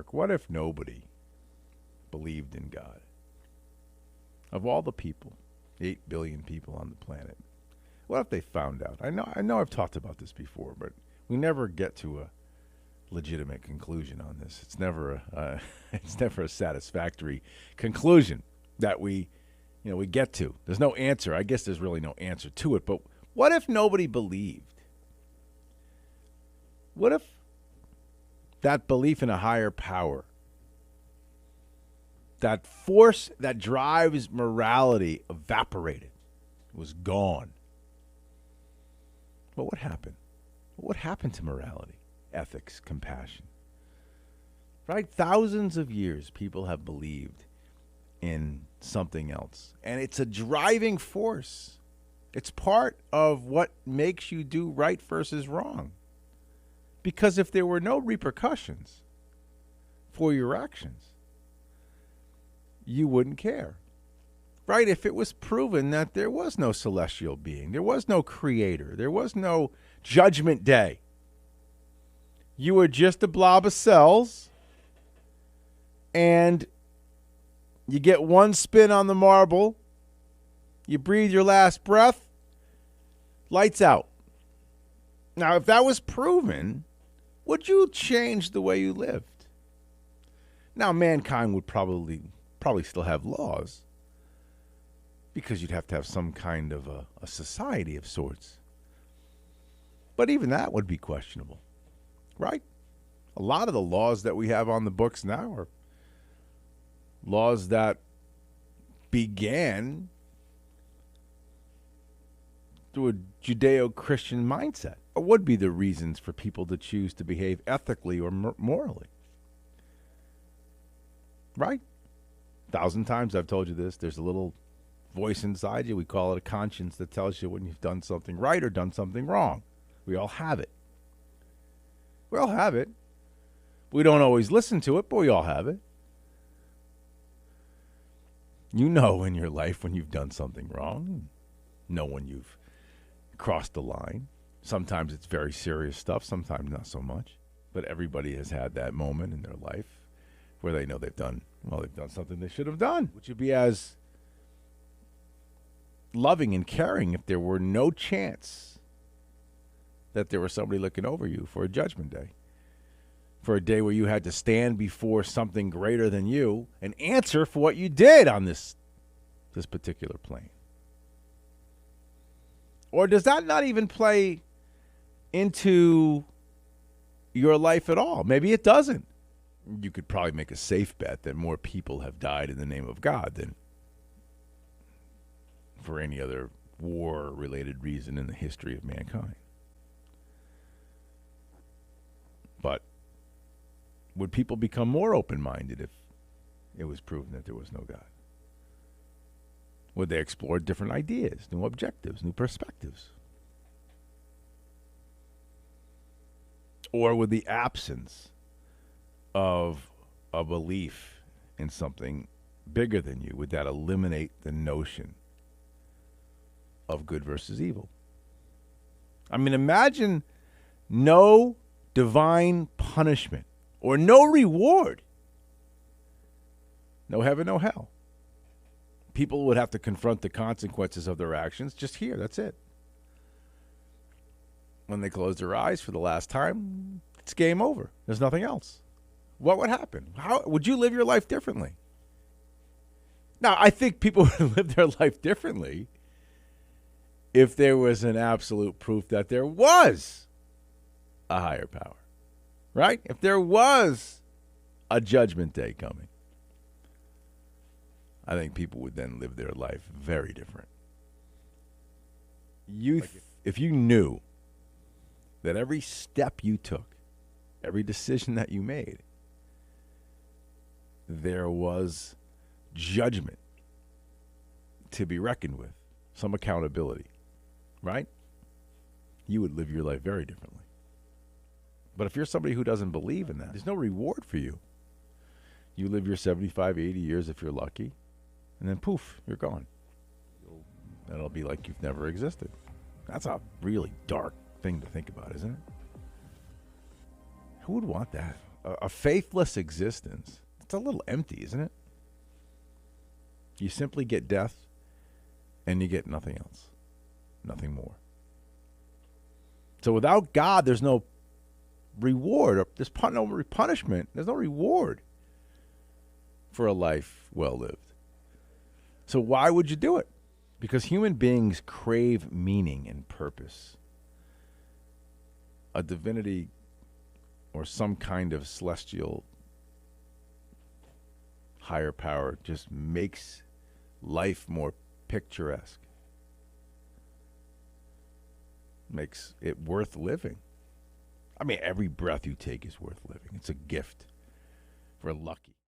Mark, what if nobody believed in God? Of all the people, 8 billion people on the planet, what if they found out? I know I've talked about this before, but we never get to a legitimate conclusion on this. It's never a satisfactory conclusion that we get to. There's no answer. I guess there's really no answer to it, but what if nobody believed? What if that belief in a higher power, that force that drives morality, evaporated, was gone? What would happen? What would happen to morality, ethics, compassion? Right? Thousands of years people have believed in something else, and it's a driving force. It's part of what makes you do right versus wrong. Because if there were no repercussions for your actions, you wouldn't care. Right? If it was proven that there was no celestial being, there was no creator, there was no judgment day, you were just a blob of cells, and you get one spin on the marble, you breathe your last breath, lights out. Now, if that was proven, would you change the way you lived? Now, mankind would probably still have laws, because you'd have to have some kind of a society of sorts. But even that would be questionable, right? A lot of the laws that we have on the books now are laws that began through a Judeo-Christian mindset. What would be the reasons for people to choose to behave ethically or morally? Right? 1,000 times I've told you this. There's a little voice inside you. We call it a conscience that tells you when you've done something right or done something wrong. We all have it. We all have it. We don't always listen to it, but we all have it. You know in your life when you've done something wrong. Know when you've crossed the line. Sometimes it's very serious stuff, sometimes not so much. But everybody has had that moment in their life where they know they've done something they should have done, which would be as loving and caring if there were no chance that there was somebody looking over you for a judgment day, for a day where you had to stand before something greater than you and answer for what you did on this particular plane. Or does that not even play into your life at all? Maybe it doesn't. You could probably make a safe bet that more people have died in the name of God than for any other war-related reason in the history of mankind. But would people become more open-minded if it was proven that there was no God? Would they explore different ideas, new objectives, new perspectives? Or would the absence of a belief in something bigger than you, would that eliminate the notion of good versus evil? I mean, imagine no divine punishment or no reward. No heaven, no hell. People would have to confront the consequences of their actions just here. That's it. When they close their eyes for the last time, it's game over. There's nothing else. What would happen? How would you live your life differently? Now, I think people would live their life differently if there was an absolute proof that there was a higher power, right? If there was a judgment day coming, I think people would then live their life very different. If you knew that every step you took, every decision that you made, there was judgment to be reckoned with, some accountability, right? You would live your life very differently. But if you're somebody who doesn't believe in that, there's no reward for you. You live your 75, 80 years if you're lucky, and then poof, you're gone. That'll be like you've never existed. That's a really dark thing to think about, isn't it? Who would want that? a faithless existence, it's a little empty, isn't it? You simply get death and you get nothing else, nothing more. So without God, there's no reward. There's no punishment. There's no reward for a life well lived. So why would you do it? Because human beings crave meaning and purpose. A divinity or some kind of celestial higher power just makes life more picturesque. Makes it worth living. I mean, every breath you take is worth living. It's a gift. We're lucky.